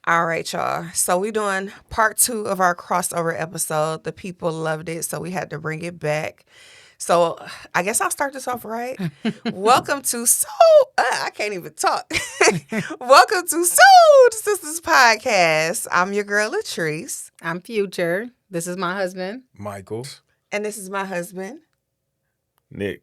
All right, y'all. So we doing part 2 of our crossover episode. The people loved it, so we had to bring it back. So I guess I'll start this off right. Welcome to I can't even talk. Welcome to Sistas podcast. I'm your girl Latrice, I'm Future. This is my husband. Michael. and this is my husband. Nick.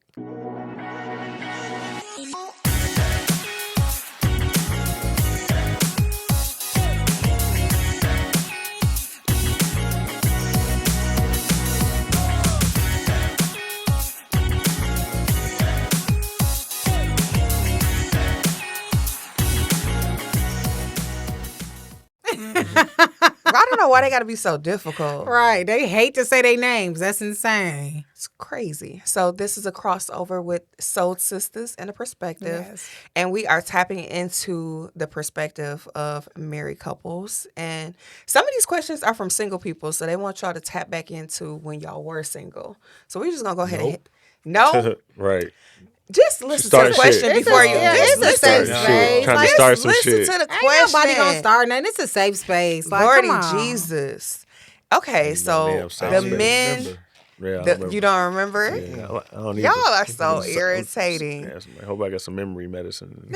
I don't know why they got to be so difficult. Right. They hate to say their names. That's insane. It's crazy. So this is a crossover with Soul Sisters and a perspective. Yes. And we are tapping into the perspective of married couples. And some of these questions are from single people. So they want y'all to tap back into when y'all were single. So we're just going to go ahead and hit. No? Right. Just listen to the starting question shit. before you. Yeah, Just it's a listen. safe Starting space. shit. Trying to Like, start Just some listen shit. to the ain't question. nobody gonna start nothing. It's a safe space. Like, Lordy come on. Jesus. Okay, so damn safe the space. men, Yeah, I the, you don't remember it? Yeah, I don't Y'all either. are so irritating. I hope I got some memory medicine.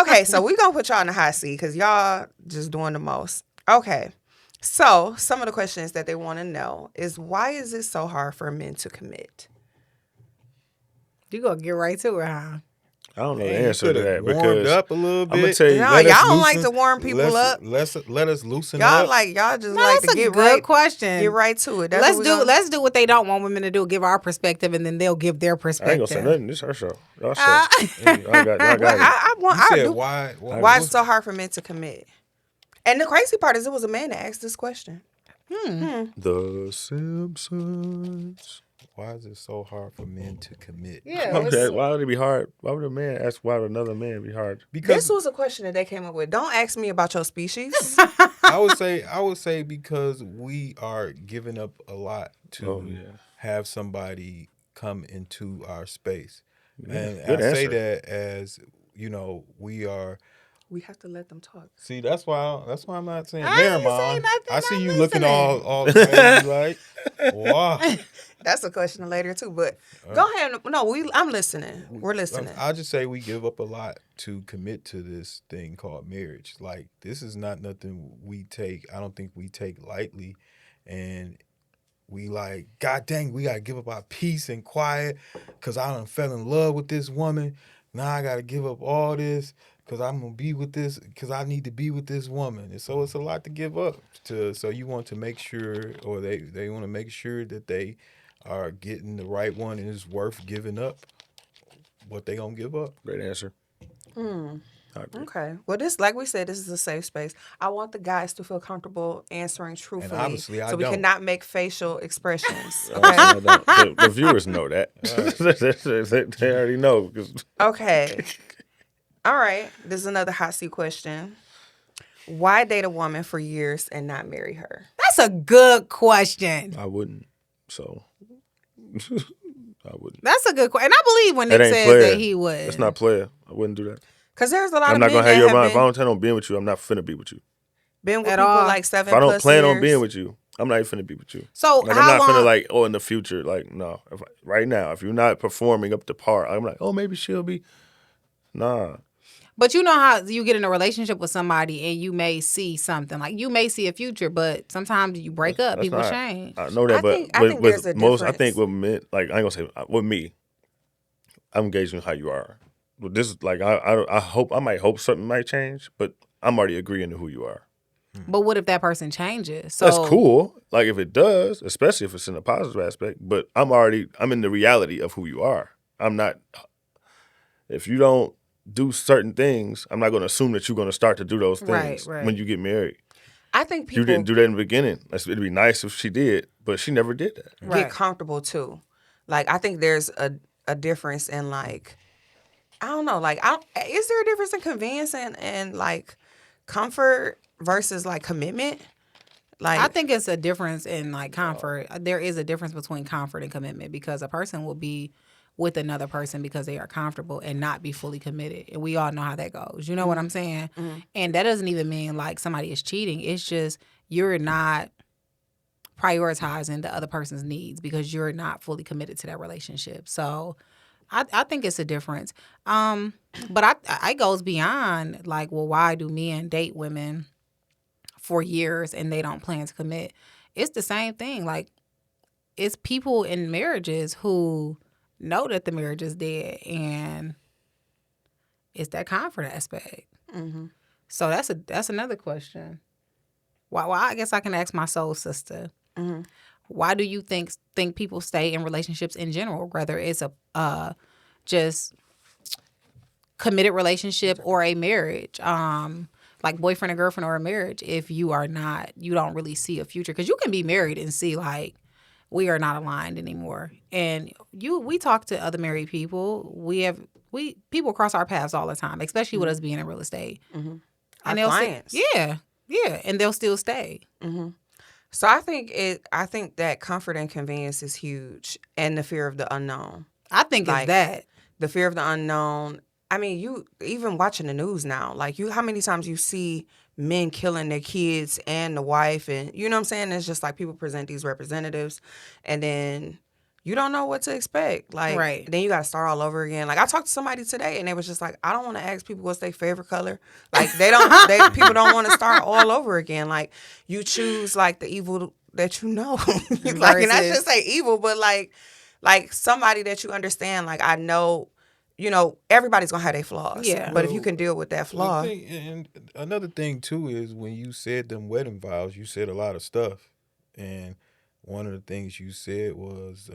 Okay, so we're going to put y'all in the hot seat because y'all just doing the most. Okay, so some of the questions that they want to know is why is it so hard for men to commit? You gonna get right to it, huh? I don't know the Man, you answer to coulda that warmed because up a little bit. I'm gonna tell you. No, Let us y'all don't like loosen- to warm people up. Let us loosen Y'all up. y'all just No, like that's to a get good right, question. get right to it. That's Let's what we do gonna- let's do what they don't want women to do. Give our perspective, and then they'll give their I ain't perspective. gonna say nothing. This is her show. Y'all show. Ah. Y'all got Well, it. I want. You I said do. why? Why it's so hard for men to commit? And the crazy part is, it was a man that asked this question. The Simpsons. Why is it so hard for men to commit? Yeah. Okay, why would it be hard? Why would a man ask why would another man be hard? This was a question that they came up with. Don't ask me about your species. I would say because we are giving up a lot to have somebody come into our space, and good I say answer. that as we are. We have to let them talk. See, that's why I'm not saying. I Never ain't saying mind. nothing, I see I'm you looking listening. all crazy like, wow. That's a question later too. But go ahead. No, I'm listening. We're listening. I'll just say we give up a lot to commit to this thing called marriage. Like, this is not nothing I don't think we take lightly. And we like, God dang, we got to give up our peace and quiet because I done fell in love with this woman. Now I got to give up all this because I'm going to be with this, because I need to be with this woman. And so it's a lot to give up. So you want to make sure, or they want to make sure that they are getting the right one and it's worth giving up what they gonna give up. Great answer. I agree. Okay. Well, this, like we said, this is a safe space. I want the guys to feel comfortable answering truthfully. obviously I so we don't. cannot make facial expressions. Okay. Okay. The viewers know that. They already know. 'Cause Okay. All right. This is another hot seat question. Why date a woman for years and not marry her? That's a good question. I wouldn't. So I wouldn't. That's a good question. And I believe when That Nick ain't says player. that he would. That's not player. I wouldn't do that. Because there's a lot I'm of not men gonna have that your have mind. If I been, don't plan on being with you, I'm not finna be with you. been with At people all. like 7+ If I don't plan on years. being with you, I'm not even finna be with you. So Like, how I'm not long? finna like, in the future, like, no. Right now, if you're not performing up to par, I'm like, maybe she'll be. Nah. But you know how you get in a relationship with somebody and you may see something. Like, you may see a future, but sometimes you break up. That's People not- change. I know that, I but think with there's a most, I difference. think with men, like, I ain't gonna say with me, I'm gauging how you are. But this is like, I might hope something might change, but I'm already agreeing to who you are. But what if that person changes? So That's cool. Like, if it does, especially if it's in a positive aspect, but I'm in the reality of who you are. I'm not, if you don't do certain things, I'm not going to assume that you're going to start to do those things Right. when you get married. I think people You didn't do that in the beginning. It'd be nice if she did, but she never did that. get Right. comfortable too. Like, I think there's a difference in, like, I don't know, like, is there a difference in convenience and like comfort versus like commitment? Like, I think it's a difference in like comfort. There is a difference between comfort and commitment because a person will be with another person because they are comfortable and not be fully committed. And we all know how that goes. You know what I'm saying? And that doesn't even mean like somebody is cheating. It's just you're not prioritizing the other person's needs because you're not fully committed to that relationship. So I think it's a difference. But I goes beyond like, well, why do men date women for years and they don't plan to commit? It's the same thing. Like, it's people in marriages who know that the marriage is dead, and it's that comfort aspect. So that's another question. Well, I guess I can ask my soul sister. Why do you think people stay in relationships in general, whether it's a just committed relationship or a marriage, like boyfriend and girlfriend or a marriage? If you don't really see a future, because you can be married and see like we are not aligned anymore. And we talk to other married people. People cross our paths all the time, especially with us being in real estate. And Our clients. yeah, and they'll still stay. So I think that comfort and convenience is huge, and the fear of the unknown. I think Like, it's that. The fear of the unknown. I mean, you even watching the news now, like how many times you see men killing their kids and the wife, and you know what I'm saying? It's just like people present these representatives, and then you don't know what to expect. Like, Right. Then you got to start all over again. Like, I talked to somebody today, and they was just like, I don't want to ask people what's their favorite color. Like, people don't want to start all over again. Like, you choose like the evil that you know. Like, and I should say evil, but like somebody that you understand. Like, I know, everybody's gonna have their flaws. Yeah. But if you can deal with that flaw, And another thing too is when you said them wedding vows, you said a lot of stuff, and one of the things you said was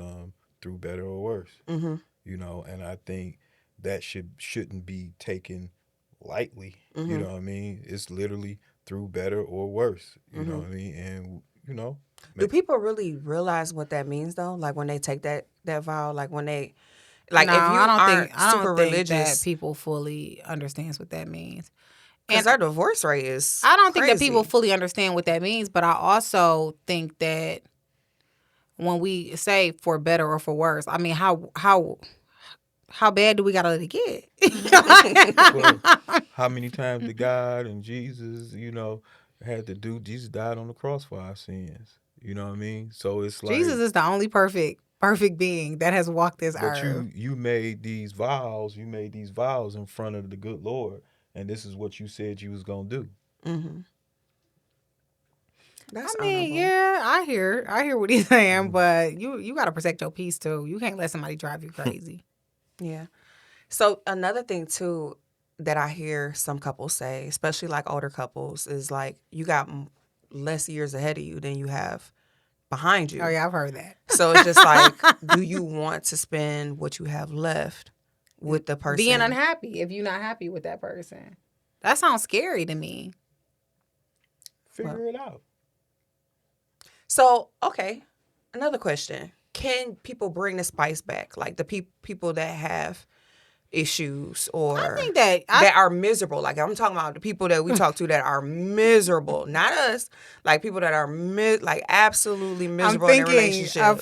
through better or worse. And I think that shouldn't be taken lightly. You know what I mean? It's literally through better or worse. You know what I mean? And do people really realize what that means though? Like when they take that vow, like when they, like No, if you I don't super think religious, that people fully understands what that means. because our divorce rate is I don't think that crazy. people fully understand what that means, but I also think that when we say for better or for worse, I mean, how bad do we gotta let it get? well, how many times did God and Jesus, had to do? Jesus died on the cross for our sins. You know what I mean? So it's like Jesus is the only perfect being that has walked this But earth. you made these vows. You made these vows in front of the good Lord, and this is what you said you was gonna do. That's I mean, honorable. yeah, I hear what he's saying, but you got to protect your peace too. You can't let somebody drive you crazy. Yeah. So another thing too that I hear some couples say, especially like older couples, is like you got less years ahead of you than you have behind you. Oh yeah, I've heard that. So it's just like, do you want to spend what you have left with the person? Being unhappy if you're not happy with that person. That sounds scary to me. Figure it out. So, okay, another question. Can people bring the spice back? Like the people that have issues or I think that that are miserable. Like I'm talking about the people that we talk to that are miserable, not us. Like people that are like absolutely miserable in a relationship.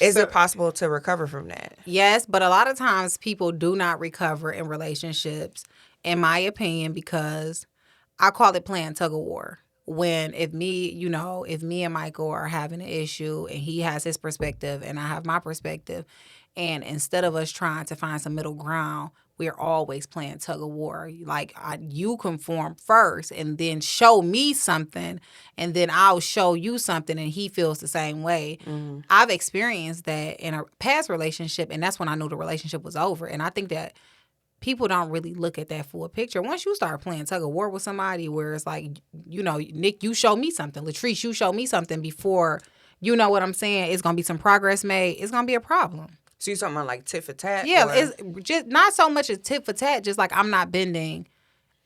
Is it possible to recover from that? Yes, but a lot of times people do not recover in relationships, in my opinion, because I call it playing tug of war. When if me and Michael are having an issue and he has his perspective and I have my perspective, and instead of us trying to find some middle ground, we're always playing tug of war. Like you conform first and then show me something, and then I'll show you something, and he feels the same way. I've experienced that in a past relationship, and that's when I knew the relationship was over. And I think that people don't really look at that full picture. Once you start playing tug of war with somebody where it's like, Nick, you show me something. Latrice, you show me something before, you know what I'm saying? It's going to be some progress made. It's going to be a problem. So you're talking about like tit for tat? Yeah, or? it's just not so much as tit for tat, just like I'm not bending.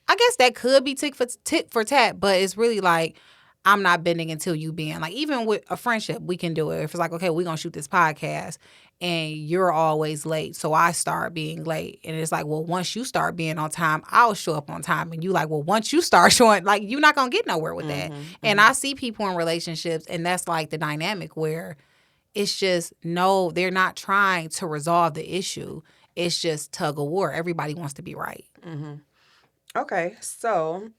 I guess that could be tit for tat, but it's really like I'm not bending until you bend. Like even with a friendship, we can do it. If it's like, okay, we're going to shoot this podcast and you're always late, so I start being late. And it's like, well, once you start being on time, I'll show up on time. And you like, well, once you start showing, like you're not going to get nowhere with that. And I see people in relationships, and that's like the dynamic where It's just, no, they're not trying to resolve the issue. It's just tug of war. Everybody wants to be right. Okay, so,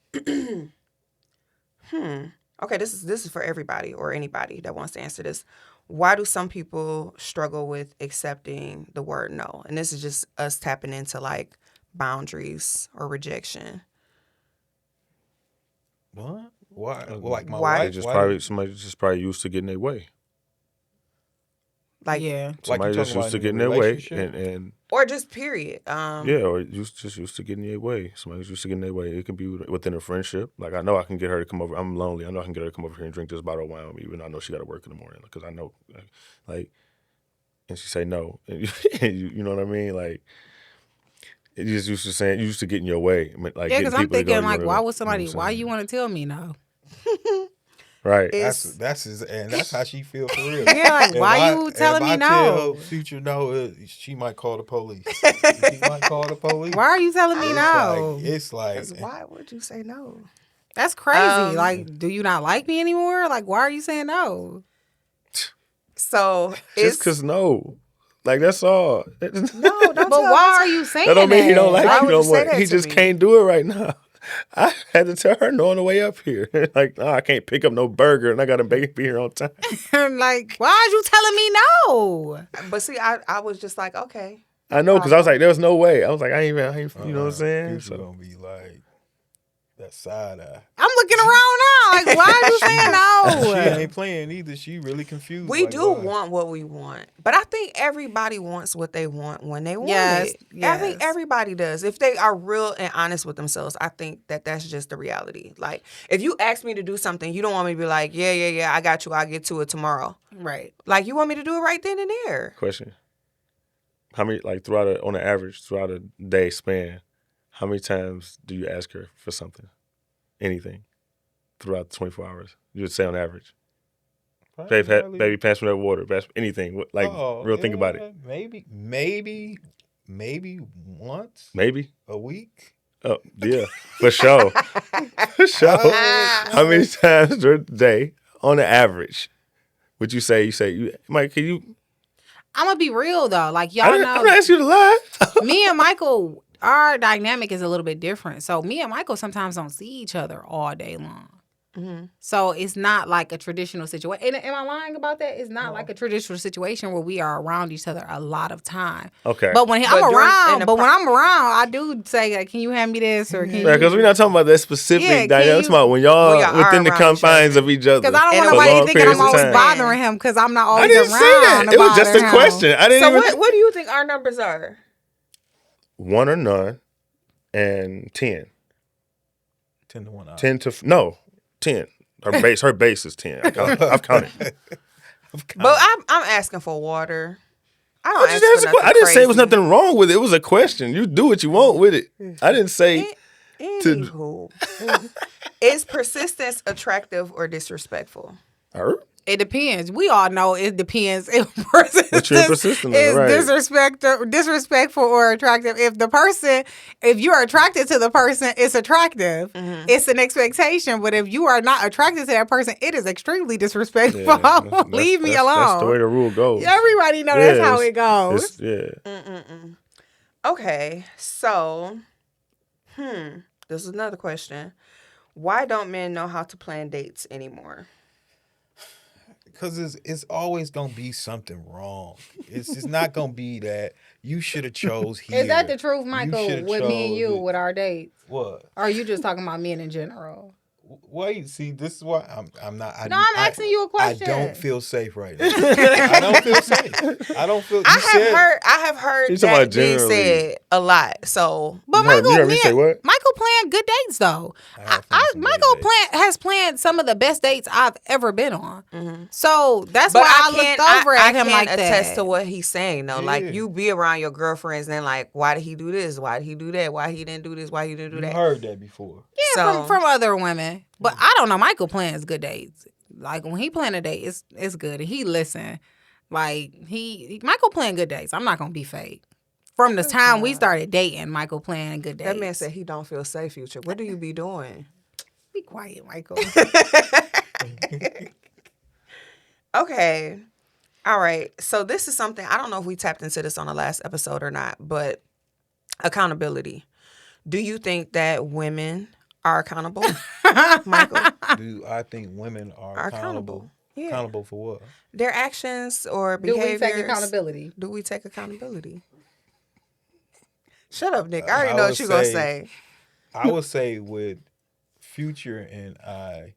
okay, this is for everybody or anybody that wants to answer this. Why do some people struggle with accepting the word no? And this is just us tapping into like boundaries or rejection. What? Why? Like my Why- They wife? just Why probably do- somebody just probably used to getting their way. Like, Yeah. Like Somebody you just talking used to about in getting a their way, relationship? and or just period. yeah, or just used to getting their way. Somebody's used to getting their way. It can be within a friendship. Like I know I can get her to come over. I'm lonely. I know I can get her to come over here and drink this bottle of wine with me, even though I know she got to work in the morning. Because I know, like, and she say no, and you know what I mean? Like, you just used to saying, you used to getting your way. I mean, like, Yeah, getting because I'm people to go thinking, your like, way. why You would know somebody, what I'm why saying? you want to tell me no? Right. It's That's his, and that's how she feel for real. Yeah, like, If why you telling if me I tell no? Future no, she might call the police. She might call the police. Why are you telling me no? It's like 'cause why would you say no? That's crazy. Like, do you not like me anymore? Like, why are you saying no? So Just it's because no. Like, that's all. no, don't But tell why her are you saying That don't mean he don't like Why you would no you say more. that He to just me? can't do it right now. I had to tell her no on the way up here. Like, no, I can't pick up no burger, and I got to be here on time. Like, why are you telling me no? But see, I was just like, okay. I know, because I was like, there was no way. I was like, I ain't, you know what I'm saying? Future gonna be like that side eye. I'm looking around now. Like, why are you saying no? She ain't playing either. She really confused. We like, do why? want what we want, but I think everybody wants what they want when they want Yes, it. I think yes. everybody does. If they are real and honest with themselves, I think that that's just the reality. Like, if you ask me to do something, you don't want me to be like, yeah, I got you. I'll get to it tomorrow. Right. Like, you want me to do it right then and there. Question. How many, like, on an average, throughout a day span, how many times do you ask her for something? Anything? Throughout the 24 hours? You would say on average. Primarily- Baby, pass me that water. Pass anything. Like, Oh, real think about it. Maybe once Maybe? a week. Oh, yeah. For sure. For sure. How many times during the day, on the average, would you say, Mike, can you? I'm gonna be real though. Like, y'all I'm know, not asking you to lie. me and Michael, our dynamic is a little bit different. So me and Michael sometimes don't see each other all day long. So it's not like a traditional situation. Am I lying about that? It's not like a traditional situation where we are around each other a lot of time. Okay. But when But I'm during- in around, the but when I'm around, I do say, like, can you hand me this or can you? Yeah, because we're not talking about that specific Yeah, can dynamic. We're you- talking about when y'all When y'all are within the around each confines other. of each other. Because I don't And want for nobody long thinking periods I'm of always time. bothering him because I'm not always I didn't around. say that. to It was just bother a him. question. I didn't So even. what do you think our numbers are? 1 or none, and 10. 10 to 1 hour. 10 to no 10. Her base is 10. I've counted. But I'm asking for water. I don't I ask just for asked a nothing I didn't say it was crazy. nothing wrong with it. It was a question. You do what you want with it. I didn't say. Anywho, is persistence attractive or disrespectful? Her? It depends. We all know it depends if persistence persistent is right. disrespectful or attractive. If you're attracted to the person, it's attractive. It's an expectation. But if you are not attracted to that person, it is extremely disrespectful. Leave me alone. That's the way the rule goes. Everybody know Yeah, that's how it goes. Yeah. Okay, so, this is another question. Why don't men know how to plan dates anymore? Because it's always gonna be something wrong. It's not gonna be that you should have chose here. Is that the truth, You Michael, shoulda with me and you, chose it. with our dates? What? Or are you just talking about men in general? Wait, see, this is why I'm not. No, I'm asking you a question. I don't feel safe right now. I don't feel safe. I don't feel. I have heard You talking that about being generally. said a lot. So, But You heard Michael, me say what? Michael planned good dates though. have planned some Michael good dates. has planned some of the best dates I've ever been on. So that's but why I looked over at him can't like attest that. to what he's saying though. Yeah. Like, you be around your girlfriends and then like, why did he do this? Why did he do that? Why he didn't do this? Why he didn't do You that? heard that before. Yeah, So- from other women. But I don't know. Michael plans good dates. Like when he plan a date, it's good. And he listen. Like Michael playing good dates. I'm not gonna be fake. From the time we started dating, Michael playing good dates. That man said he don't feel safe, Future. What do you be doing? Be quiet, Michael. Okay. All right. So this is something, I don't know if we tapped into this on the last episode or not, but accountability. Do you think that women are accountable, Michael? Do I think women are Are accountable? accountable. Yeah. Accountable for what? Their actions or Do behaviors. we take accountability? Do we take accountability? Shut up, Nick. I I already know would what you're going to say- say. I would say with Future and I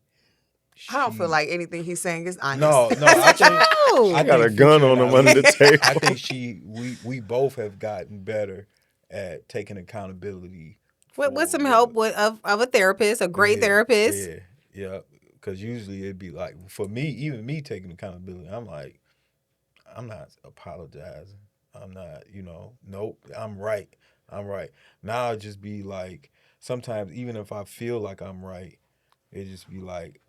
don't feel like anything he's saying is honest. No, I think Oh, I got a think gun Future on and him under the table. I think we both have gotten better at taking accountability. with some for- help of a therapist, a great therapist. Yeah. Because usually it'd be like, for me, even me taking accountability, I'm like, I'm not apologizing. I'm not, nope, I'm right. Now it'd just be like, sometimes even if I feel like I'm right, it just be like,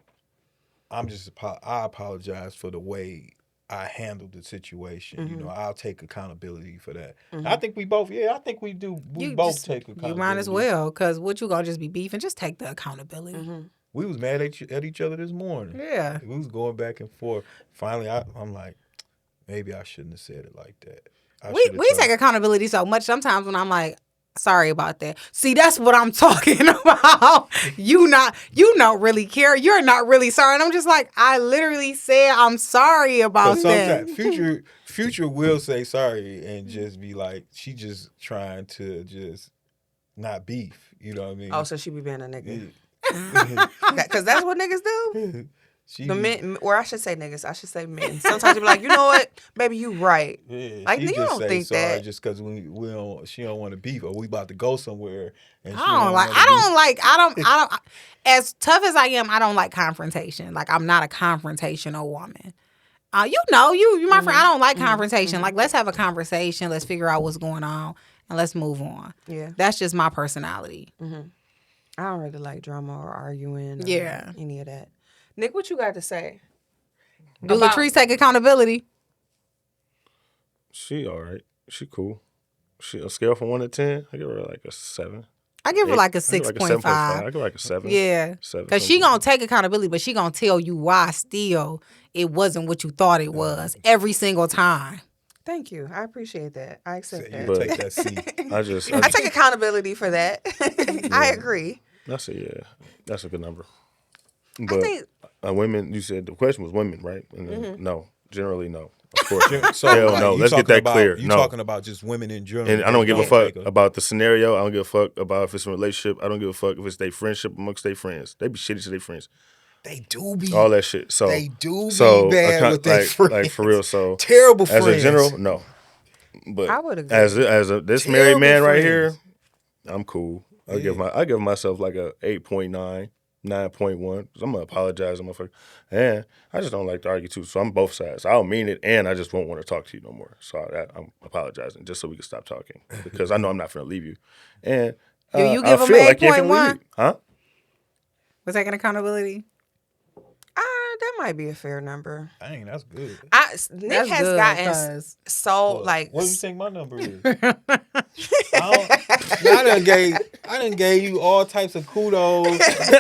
I apologize for the way I handled the situation. I'll take accountability for that. I think we both, I think we do. We both take accountability. You might as well, because what you gonna just be beefing? Just take the accountability. We was mad at each other this morning. Yeah. We was going back and forth. Finally, I'm like, maybe I shouldn't have said it like that. We take accountability so much sometimes when I'm like, sorry about that. See, that's what I'm talking about. You don't really care. You're not really sorry. And I'm just like, I literally said I'm sorry about that. Sometimes Future will say sorry and just be like, she just trying to just not beef. You know what I mean? Oh, so she be being a nigga. Yeah. Because that's what niggas do. She The men, or I should say niggas. I should say men. Sometimes you be like, you know what, baby, you right. Yeah, Like, she you just don't say think sorry that. just because she don't want to beef, or we about to go somewhere. And as tough as I am, I don't like confrontation. Like, I'm not a confrontational woman. You my friend, I don't like confrontation. Like, let's have a conversation. Let's figure out what's going on and let's move on. Yeah. That's just my personality. I don't really like drama or arguing or Yeah. any of that. Nick, what you got to say? Do About- Latrice take accountability? She all right. She cool. She a scale from 1 to 10. I give her like a 7. I give her like a I give her like a 6.5. I give her like a 7. Yeah. 7. Because she going to take accountability, but she going to tell you why still it wasn't what you thought it was every single time. Thank you. I appreciate that. I accept that. But- take that seat. I I take accountability for that. I agree. That's a good number. I But think women, you said the question was women, right? And then no, generally no. Of course. So Hell like, no. you Let's get talking that about- clear. You No. talking about just women in general? And I don't give a Don't fuck take about the scenario. I don't give a fuck about if it's a relationship. I don't give a fuck if it's their friendship amongst their friends. They be shitty to their friends. They do be All that shit. So They do be bad with their friends. Like for real. So terrible as friends. a general, no. But I would agree. as this Terrible married man right friends. here, I'm cool. I give myself like a 8.9, 9.1. I'm gonna apologize, motherfucker. And I just don't like to argue too. So I'm both sides. I don't mean it, and I just won't want to talk to you no more. So I'm apologizing just so we can stop talking because I know I'm not gonna leave you. And Do you I give him feel like you can 8.1? leave me. Huh? For taking accountability? that might be a fair number. Dang, that's good. Nick That's has good, gotten 'cause- so like What do you think my number is? I done gave you all types of kudos,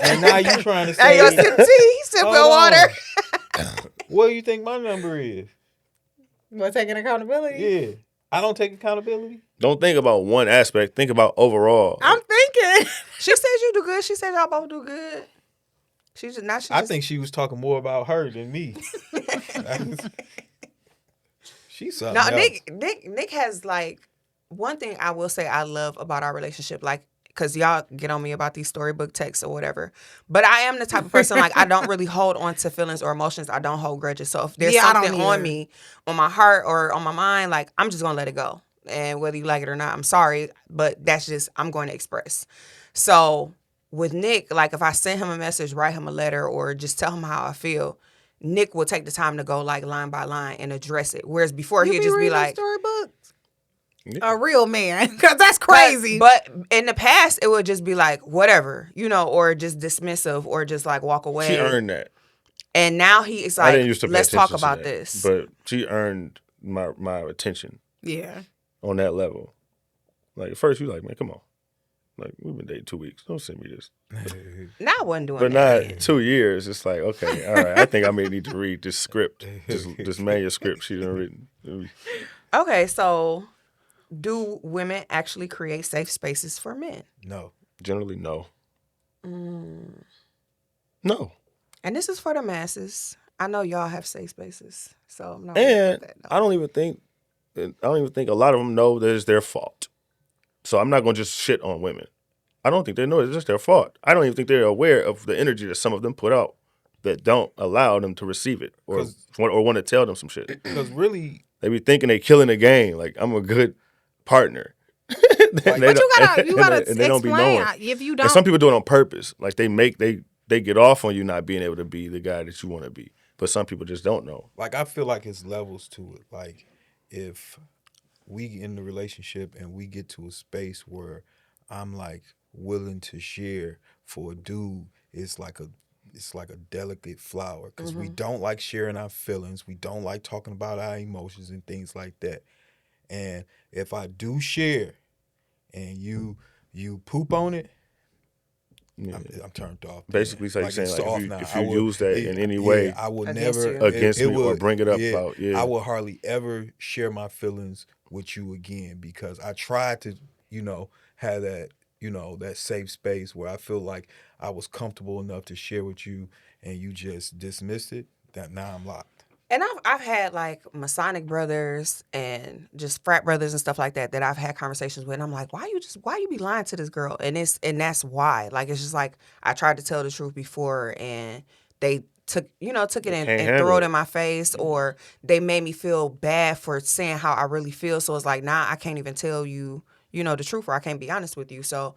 and now you trying to Hey, say, yo, sip tea, sip Hold your water. on. What do you think my number is? What, taking accountability? Yeah, I don't take accountability. Don't think about one aspect. Think about overall. I'm thinking. She said you do good. She said y'all both do good. I think she was talking more about her than me. She's something No, else. Nick has like one thing I will say I love about our relationship, like because y'all get on me about these storybook texts or whatever. But I am the type of person like I don't really hold on to feelings or emotions. I don't hold grudges. So if there's Yeah, I don't something on either. me, on my heart or on my mind, like I'm just gonna let it go. And whether you like it or not, I'm sorry, but that's just I'm going to express. So with Nick, like if I send him a message, write him a letter, or just tell him how I feel, Nick will take the time to go like line by line and address it. Whereas before he'd just be like, storybooks? Yeah. A real man, because that's crazy. But in the past, it would just be like whatever, or just dismissive, or just like walk away. She earned that. And now he is I like, didn't used to pay let's talk attention to about that, this. But she earned my attention Yeah. on that level. Like at first you like, man, come on. Like, we've been dating 2 weeks. Don't send me this. Now I wasn't doing But that. not then. 2 years. It's like, okay, all right. I think I may need to read this script, this manuscript she done written. Okay, so do women actually create safe spaces for men? No. Generally, no. Mm. No. And this is for the masses. I know y'all have safe spaces, so I'm not worried about And that. No. I don't even think a lot of them know that it's their fault. So I'm not going to just shit on women. I don't think they know it's just their fault. I don't even think they're aware of the energy that some of them put out that don't allow them to receive it or want to tell them some shit. Because really, They be thinking they killing the game. Like, I'm a good partner. But you gotta and they don't be explain knowing. if you And don't. some people do it on purpose. Like, they get off on you not being able to be the guy that you want to be. But some people just don't know. like, I feel like it's levels to it. Like, if we in the relationship and we get to a space where I'm like willing to share for a dude, it's like a delicate flower because we don't like sharing our feelings. We don't like talking about our emotions and things like that. And if I do share and you poop on it, Yeah. I'm turned off. Basically, so you're saying, it's like, off if now. you use that in any way I would Against never you. against me or bring it up about, I would hardly ever share my feelings with you again because I tried to, have that, that safe space where I feel like I was comfortable enough to share with you and you just dismissed it. That now I'm locked. And I've had like Masonic brothers and just frat brothers and stuff like that I've had conversations with. And I'm like, why you be lying to this girl? And that's why. Like, it's just like I tried to tell the truth before and they took it Can't and handle throw it it. in my face, or they made me feel bad for saying how I really feel. So it's like, nah, I can't even tell you, the truth, or I can't be honest with you. So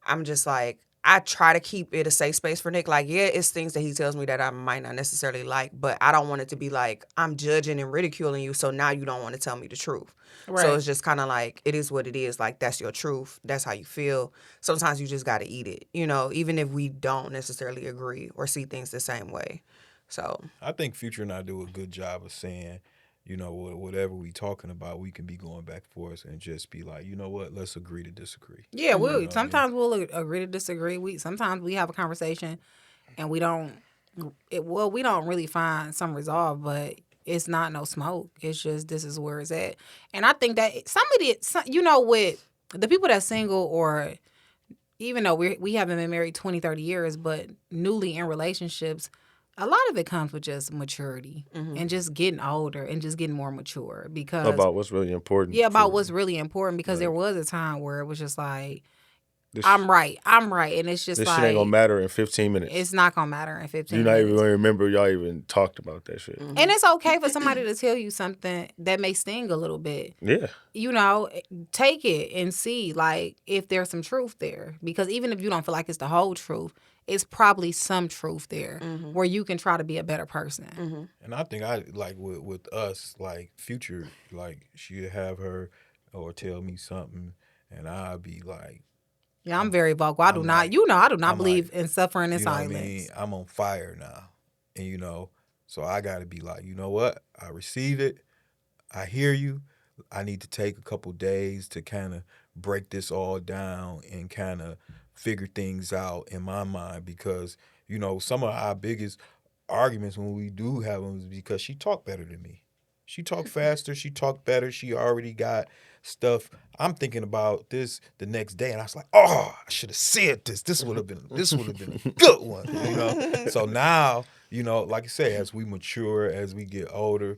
I'm just like, I try to keep it a safe space for Nick. Like, yeah, it's things that he tells me that I might not necessarily like, but I don't want it to be like I'm judging and ridiculing you, so now you don't want to tell me the truth. Right. So it's just kind of like, it is what it is. Like, that's your truth. That's how you feel. Sometimes you just got to eat it, even if we don't necessarily agree or see things the same way. So I think Future and I do a good job of saying, whatever we talking about, we can be going back and forth and just be like, you know what, let's agree to disagree. Yeah, You know what I mean? sometimes we'll agree to disagree. Sometimes we have a conversation and we don't really find some resolve, but it's not no smoke. It's just this is where it's at. And I think that with the people that's single, or even though we haven't been married 20, 30 years, but newly in relationships, a lot of it comes with just maturity and just getting older and just getting more mature because about what's really important. about what's really important, because there was a time where it was just like, This, I'm right, and it's just this like, shit ain't gonna matter in 15 minutes. it's not gonna matter in 15 You're not even minutes. gonna remember y'all even talked about that shit. And it's okay for somebody to tell you something that may sting a little bit. Yeah. Take it and see, like, if there's some truth there. Because even if you don't feel like it's the whole truth, it's probably some truth there where you can try to be a better person. And I think I like with us, like Future, like she'd have her or tell me something, and I'd be like, Yeah, I'm very vocal. I do not I'm believe like, in suffering in you know what I silence. mean? I'm on fire now, and so I got to be like, you know what? I receive it. I hear you. I need to take a couple days to kind of break this all down and kind of figure things out in my mind because, some of our biggest arguments when we do have them is because she talked better than me. She talked faster. She talked better. She already got stuff. I'm thinking about this the next day, and I was like, "Oh, I should have said this. This would have been a good one." So now, like I say, as we mature, as we get older,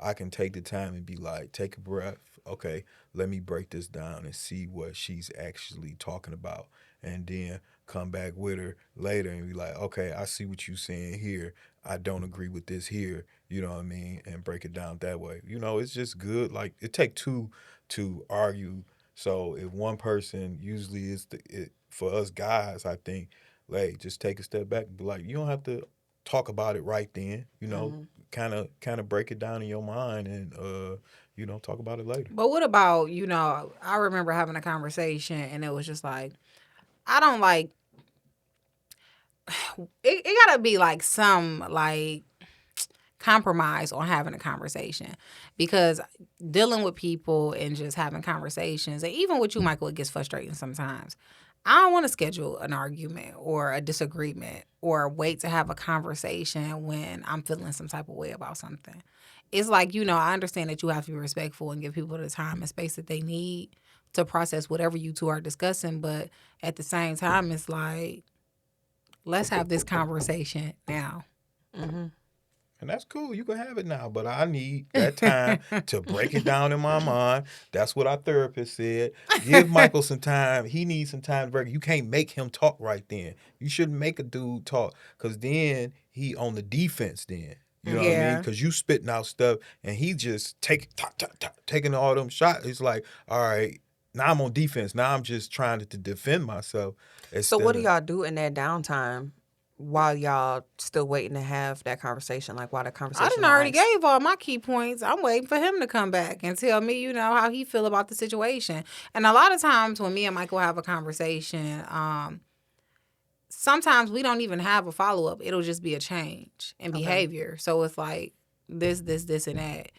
I can take the time and be like, take a breath. Okay, let me break this down and see what she's actually talking about, and then come back with her later and be like, okay, I see what you're saying here. I don't agree with this here. You know what I mean? And break it down that way. It's just good. Like, it take two to argue. So if one person usually is for us guys, I think, like, just take a step back and be like, you don't have to talk about it right then. Kind of break it down in your mind and talk about it later. But what about, I remember having a conversation and it was just like, I don't like, it gotta be like some like compromise on having a conversation, because dealing with people and just having conversations, and even with you, Michael, it gets frustrating sometimes. I don't want to schedule an argument or a disagreement or wait to have a conversation when I'm feeling some type of way about something. It's like, I understand that you have to be respectful and give people the time and space that they need to process whatever you two are discussing. But at the same time, it's like, let's have this conversation now. And that's cool. You can have it now. But I need that time to break it down in my mind. That's what our therapist said. Give Michael some time. He needs some time to break. You can't make him talk right then. You shouldn't make a dude talk. Because then he on the defense then. You know what I mean? Because you spitting out stuff and he just taking all them shots. It's like, all right, now I'm on defense. Now I'm just trying to defend myself. So what do y'all do in that downtime while y'all still waiting to have that conversation? Like, while the conversation I done already gave all my key points. I'm waiting for him to come back and tell me, how he feel about the situation. And a lot of times when me and Michael have a conversation, sometimes we don't even have a follow-up. It'll just be a change in behavior. So it's like this, and that.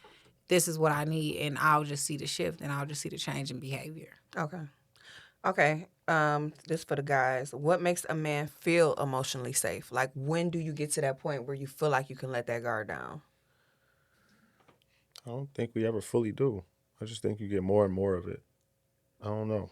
This is what I need, and I'll just see the shift, and I'll just see the change in behavior. Okay. This for the guys. What makes a man feel emotionally safe? Like, when do you get to that point where you feel like you can let that guard down? I don't think we ever fully do. I just think you get more and more of it. I don't know.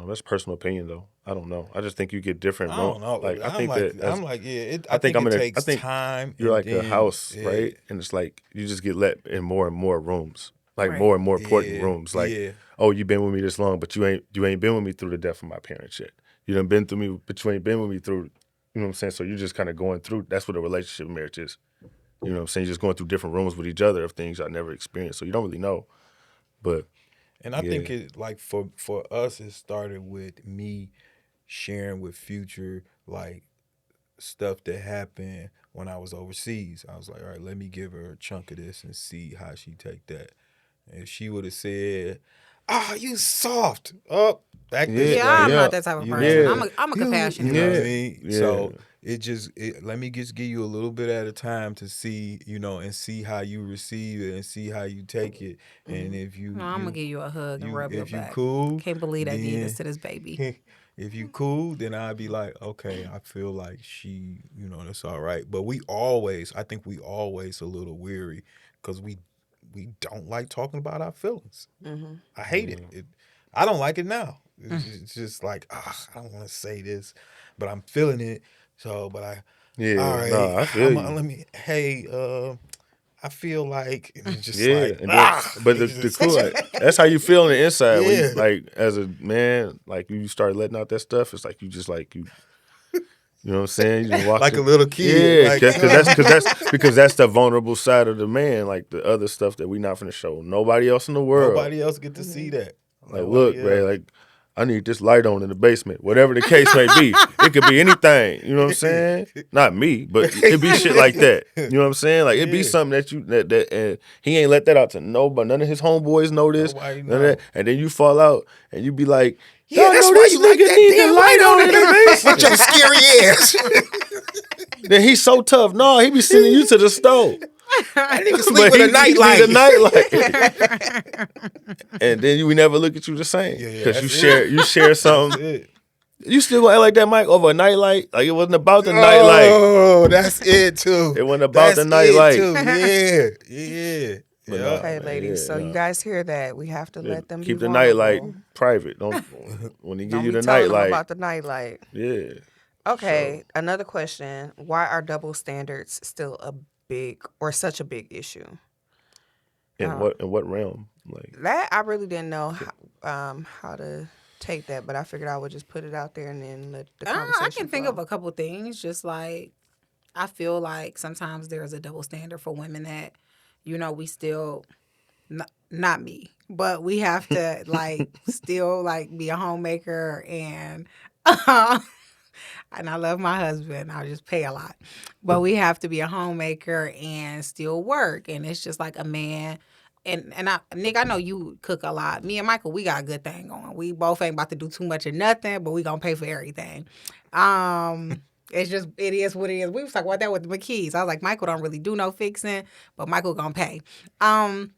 That's personal opinion, though. I don't know. I just think you get different. I don't know. Like, I think it takes time. You're like a house, right? And it's like you just get let in more and more rooms, like more and more important rooms. Like, oh, you've been with me this long, but you ain't been with me through the death of my parents yet. You done been through me, but you ain't been with me through. You know what I'm saying? So you're just kind of going through. That's what a relationship marriage is. You know what I'm saying? You're just going through different rooms with each other of things I never experienced. So you don't really know. But and I think it like for us, it started with me sharing with Future like stuff that happened when I was overseas. I was like, all right, let me give her a chunk of this and see how she take that. And if she would have said, you soft. I'm not that type of person. I'm a compassionate person. You know person. what I mean? So let me just give you a little bit at a time to see, and see how you receive it and see how you take it. And if I'm gonna give you a hug and rub your back. If you cool, can't believe I did this to this baby. If you cool, then I'd be like, okay, I feel like she, that's all right. But I think we always a little weary because we don't like talking about our feelings. I hate it. I don't like it now. It's just like, I don't want to say this, but I'm feeling it. So, but all right, I feel you. I feel like it's just but the cool, that's how you feel on the inside. When you, like as a man, like you start letting out that stuff. It's like you just like you. You know what I'm saying? You just walk like a little kid. Because that's the vulnerable side of the man. Like the other stuff that we not finna show nobody else in the world. Nobody else get to see that. Like, look, man, like I need this light on in the basement. Whatever the case may be. It could be anything. You know what I'm saying? Not me, but it be shit like that. You know what I'm saying? Like it be something that and he ain't let that out to nobody. None of his homeboys know this. None of that. And then you fall out and you be like, that's why you like that damn light on in the basement. With your scary ass. Then he's so tough. No, he be sending you to the stove. I nigga sleep with a nightlight. And then we never look at you the same because you share something. You still gonna act like that, Mike, over a nightlight? Like it wasn't about the nightlight. Oh, that's it too. It wasn't about the nightlight. Yeah. Okay, ladies. So you guys hear that? We have to let them keep be the vulnerable. nightlight private. Don't when he give you the tell them nightlight. about the nightlight. Yeah. Okay. Another question: why are double standards still such a big issue? In what realm? Like that, I really didn't know how to take that, but I figured I would just put it out there and then let the conversation I can think flow. of a couple things. Just like I feel like sometimes there's a double standard for women that, we still not me, but we have to like still like be a homemaker and. And I love my husband. I just pay a lot. But we have to be a homemaker and still work. And it's just like a man. And Nick, I know you cook a lot. Me and Michael, we got a good thing going. We both ain't about to do too much of nothing, but we gonna pay for everything. It is what it is. We was talking about that with the McKees. I was like, Michael don't really do no fixing, but Michael gonna pay. And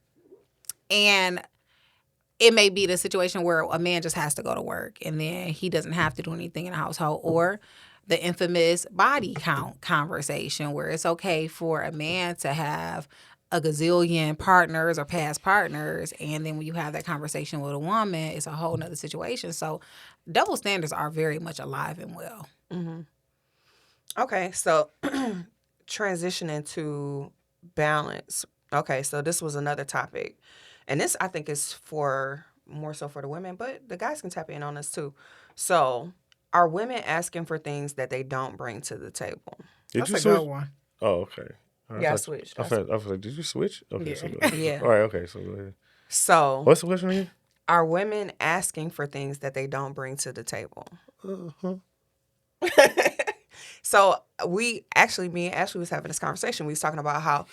it may be the situation where a man just has to go to work and then he doesn't have to do anything in the household, or the infamous body count conversation where it's okay for a man to have a gazillion partners or past partners, and then when you have that conversation with a woman, it's a whole nother situation. So double standards are very much alive and well. Okay, so transitioning to balance. Okay, so this was another topic. And this I think is for more so for the women, but the guys can tap in on this too. So, are women asking for things that they don't bring to the table? Did That's you a switch? good one. Oh, okay. Yeah, I switched. I was like, did you switch? Okay, so Yeah. go ahead. Yeah. All right, okay, so go ahead. So, What's the question again? are women asking for things that they don't bring to the table? Uh-huh. So me and Ashley was having this conversation. We was talking about how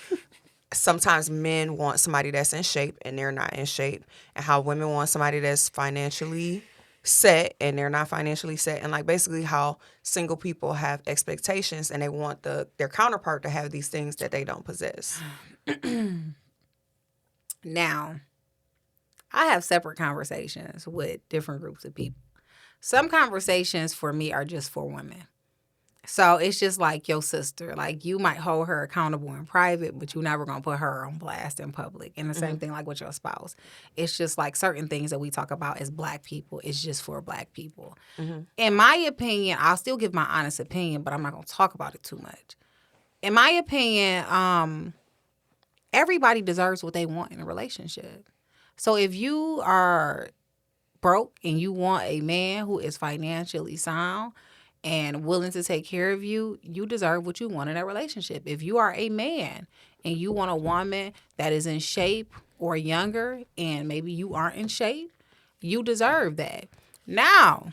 sometimes men want somebody that's in shape and they're not in shape, and how women want somebody that's financially set and they're not financially set, and like basically how single people have expectations and they want their counterpart to have these things that they don't possess. Now, I have separate conversations with different groups of people. Some conversations for me are just for women. So it's just like your sister. Like, you might hold her accountable in private, but you're never going to put her on blast in public. And the same thing like with your spouse. It's just like certain things that we talk about as Black people, it's just for Black people. In my opinion, I'll still give my honest opinion, but I'm not going to talk about it too much. In my opinion, everybody deserves what they want in a relationship. So if you are broke and you want a man who is financially sound and willing to take care of you, you deserve what you want in that relationship. If you are a man and you want a woman that is in shape or younger and maybe you aren't in shape, you deserve that. Now,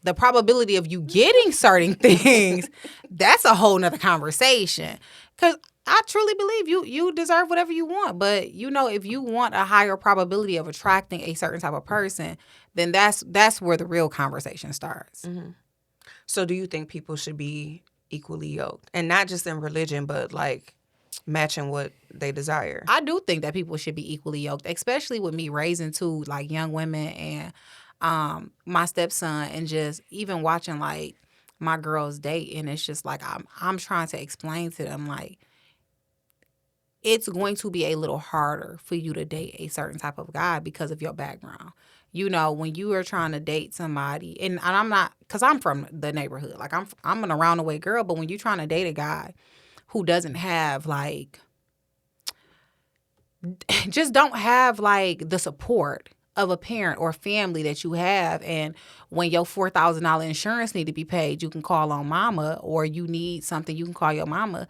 the probability of you getting certain things, that's a whole nother conversation. Because I truly believe you deserve whatever you want. But, if you want a higher probability of attracting a certain type of person, then that's where the real conversation starts. So do you think people should be equally yoked, and not just in religion, but like matching what they desire? I do think that people should be equally yoked, especially with me raising two like young women and my stepson, and just even watching like my girls date, and it's just like I'm trying to explain to them like it's going to be a little harder for you to date a certain type of guy because of your background. When you are trying to date somebody, and I'm not, because I'm from the neighborhood, like I'm an around the way girl, but when you're trying to date a guy who doesn't have like, just don't have like the support of a parent or family that you have, and when your $4,000 insurance need to be paid, you can call on mama, or you need something, you can call your mama.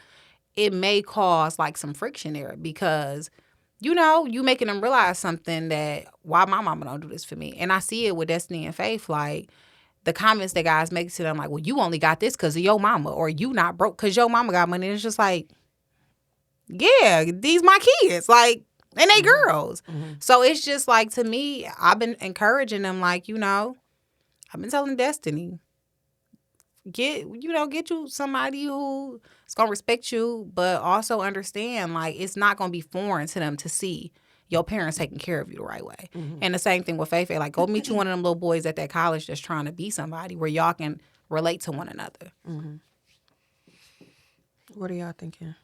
It may cause like some friction there because you making them realize something, that why my mama don't do this for me. And I see it with Destiny and Faith, like the comments that guys make to them, like, well, you only got this because of your mama, or you not broke because your mama got money. And it's just like, yeah, these my kids, like, and they girls. So it's just like, to me, I've been encouraging them, like, I've been telling Destiny, get you somebody who is gonna respect you, but also understand like it's not gonna be foreign to them to see your parents taking care of you the right way. And the same thing with Faith. Like, go meet you one of them little boys at that college that's trying to be somebody where y'all can relate to one another. What are y'all thinking?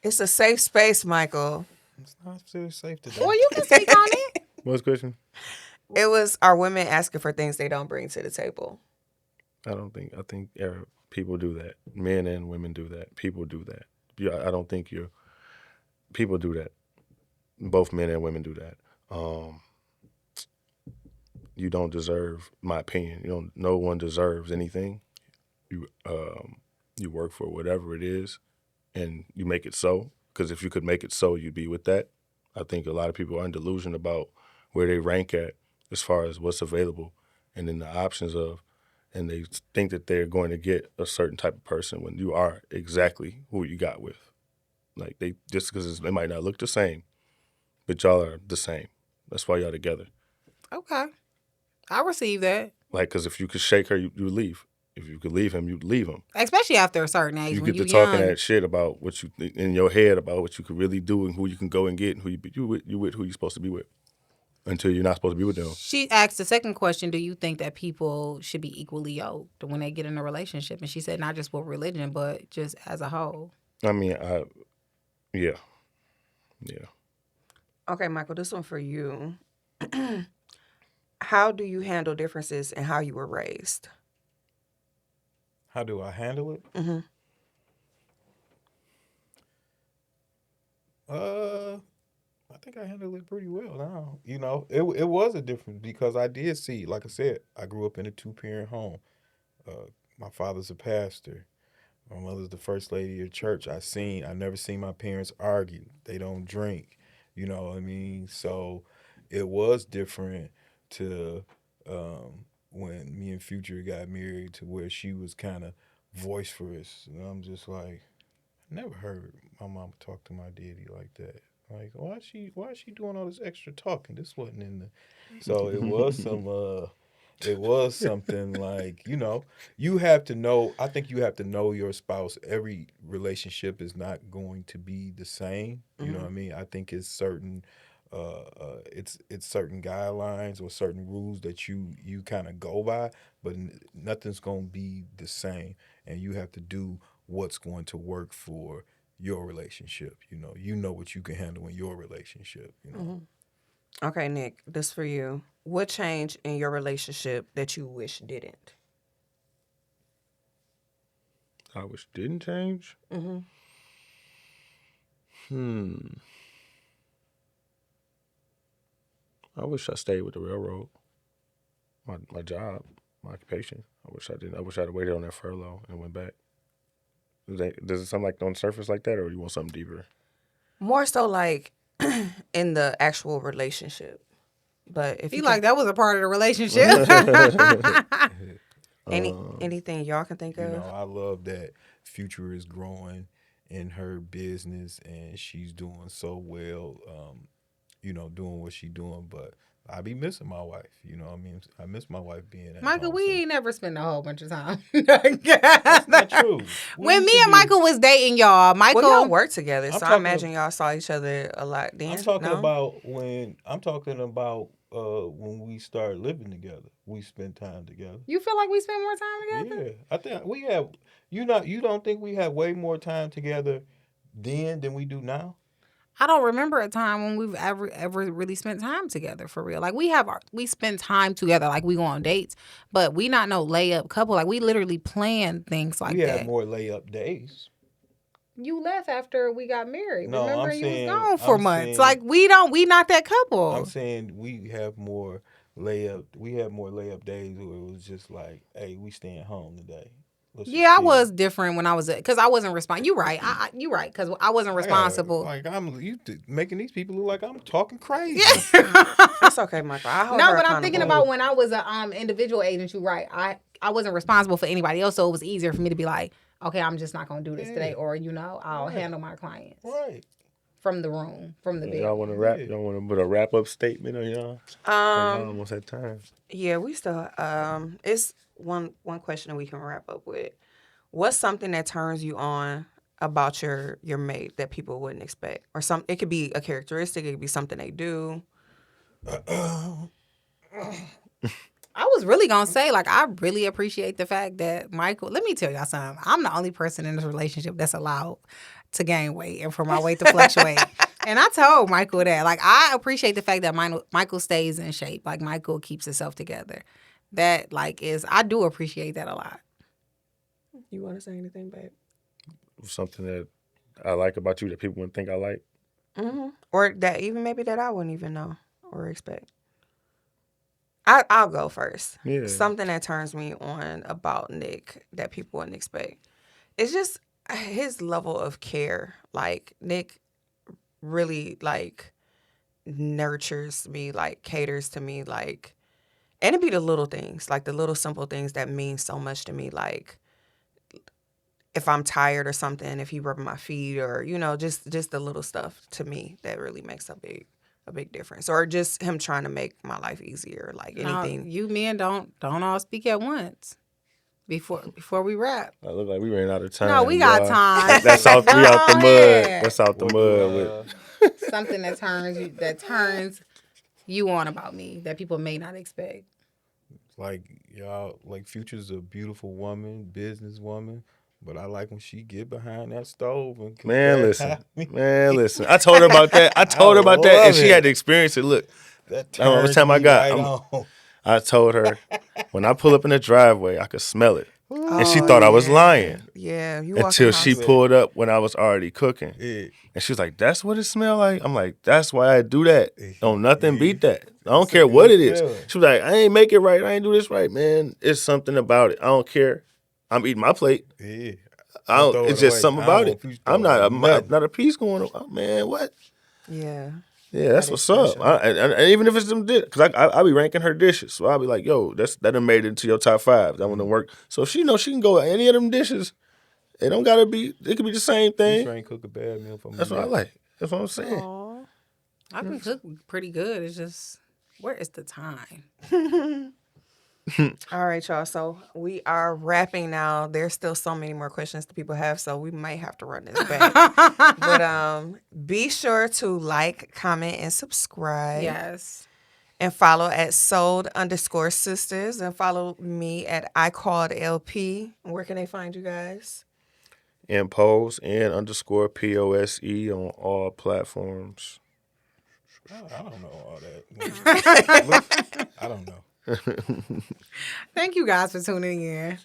It's a safe space, Michael. It's not very safe today. Well, you can speak on it. What's the question? It was, are women asking for things they don't bring to the table? I think people do that. Men and women do that. People do that. I don't think people do that. Both men and women do that. You don't deserve, my opinion. No one deserves anything. You work for whatever it is, and you make it so. Because if you could make it so, you'd be with that. I think a lot of people are in delusion about where they rank at as far as what's available, and then the options of, and they think that they're going to get a certain type of person when you are exactly who you got with. Like, they just because they might not look the same, but y'all are the same. That's why y'all together. Okay, I receive that. Like, because if you could shake her, you would leave. if you could leave him, you'd leave him. Especially after a certain age. You when get you're to talking young. that shit about what you in your head about what you could really do and who you can go and get and who you with who you're supposed to be with until you're not supposed to be with them. She asked the second question, do you think that people should be equally yoked when they get in a relationship? And she said not just with religion, but just as a whole. I mean, yeah. Okay, Michael, this one for you. How do you handle differences in how you were raised? How do I handle it? Mm-hmm. I think I handle it pretty well now. It was a difference because I did see, like I said, I grew up in a 2-parent home. My father's a pastor. My mother's the first lady of church. I never seen my parents argue. They don't drink. You know what I mean? So it was different to when me and Future got married to where she was kind of boisterous. And I'm just like, I never heard my mom talk to my daddy like that. Like, why is she doing all this extra talking? This wasn't in the. So it was something like, you have to know. I think you have to know your spouse. Every relationship is not going to be the same. You know what I mean? I think it's certain. It's certain guidelines or certain rules that you kind of go by, but nothing's going to be the same, and you have to do what's going to work for your relationship. You know what you can handle in your relationship. Okay, Nick, this for you. What changed in your relationship that you wish didn't? I wish didn't change. Mm-hmm. I wish I stayed with the railroad. My job, my occupation. I wish I didn't. I wish I'd waited on that furlough and went back. Does it sound like on the surface like that, or you want something deeper? More so like in the actual relationship. But if He you like that was a part of the relationship. anything y'all can think of. I love that Future is growing in her business and she's doing so well. Doing what she's doing, but I be missing my wife. You know what I mean? I miss my wife being at Michael, home. we ain't never spent a whole bunch of time. That's not true. When me and Michael was dating, y'all, Michael. Well, y'all work together, so I talking imagine y'all saw each other a lot then. I'm talking no? about when we started living together. We spent time together. You feel like we spent more time together? Yeah, I think we have. You don't think we had way more time together then than we do now? I don't remember a time when we've ever really spent time together for real. Like we spend time together, like we go on dates, but we not no layup couple. Like we literally plan things like we that. had more layup days. You left after we got married. No, remember, I'm you saying- was gone for I'm months. saying- Like we not that couple. I'm saying we have more layup. We had more layup days where it was just like, hey, we staying home today. Let's just Yeah, I chill. was different when I was because I wasn't responsible. You right. You right because I wasn't responsible. You making these people look like I'm talking crazy. That's okay, Michael. I hold No, her but I'm thinking accountable. about when I was a individual agent. You right. I wasn't responsible for anybody else, so it was easier for me to be like, okay, I'm just not gonna do this today, or I'll handle my clients Right. from the room, from the bed. Y'all want to wrap? Y'all want to put a wrap up statement on y'all? Y'all almost had time. Yeah, we still it's one question that we can wrap up with. What's something that turns you on about your mate that people wouldn't expect? Or it could be a characteristic, it could be something they do. I was really gonna say, like, I really appreciate the fact that Michael. Let me tell y'all something. I'm the only person in this relationship that's allowed to gain weight and for my weight to fluctuate. And I told Michael that, like, I appreciate the fact that Michael stays in shape. Like, Michael keeps himself together. That, like, I do appreciate that a lot. You want to say anything, babe? Something that I like about you that people wouldn't think I like. Mm-hmm. Or that even maybe that I wouldn't even know or expect. I'll go first. Yeah. Something that turns me on about Nick that people wouldn't expect. It's just his level of care. Like, Nick really, like, nurtures me, like, caters to me, like, and it be the little things, like the little simple things that mean so much to me, like if I'm tired or something, if he rubbing my feet or, just the little stuff to me that really makes a big difference. Or just him trying to make my life easier, like anything. You men don't all speak at once. before we wrap. I look like we ran out of time. No, we got boy. time. That's out. We out the Go mud. ahead. That's out the What mud. do, With Something that turns you on about me that people may not expect. like y'all, like Future's a beautiful woman, businesswoman, but I like when she get behind that stove and cook man, that listen, happy. man, listen. I told her about that. I told her about that, love and she it. had to experience it. Look, That I don't know what turns time I me got. right I'm- on. I told her when I pull up in the driveway, I could smell it, and she Oh, thought I was yeah. lying Yeah, you walk in until the she house. pulled up when I was already cooking. Yeah. And she was like, "That's what it smelled like." I'm like, "That's why I do that. Don't nothing Yeah. beat that. I don't It's a care what good it is." feeling. She was like, "I ain't make it right. I ain't do this right, man. It's something about it. I don't care. I'm eating my plate. Yeah. I don't, throw it's it just away. something I don't about want it. Future I'm throw not nothing. not a piece going on. Oh, man, what? Yeah. Yeah, that's That is what's up. special. And even if it's them dishes, because I be ranking her dishes, so I'll be like, "Yo, that done made it into your top 5. That one done work." So if she knows she can go any of them dishes, it don't gotta be. It could be the same thing. Future ain't cook a bad meal for me. That's what I yet. like. That's what I'm saying. Aw. I can cook pretty good. It's just where is the time? All right, y'all. So we are wrapping now. There's still so many more questions that people have, so we might have to run this back. But be sure to like, comment, and subscribe. Yes. And follow at sold_sisters. And follow me at iCalledLP. Where can they find you guys? Impose and _POSE on all platforms. I don't know all that. I don't know. Thank you guys for tuning in.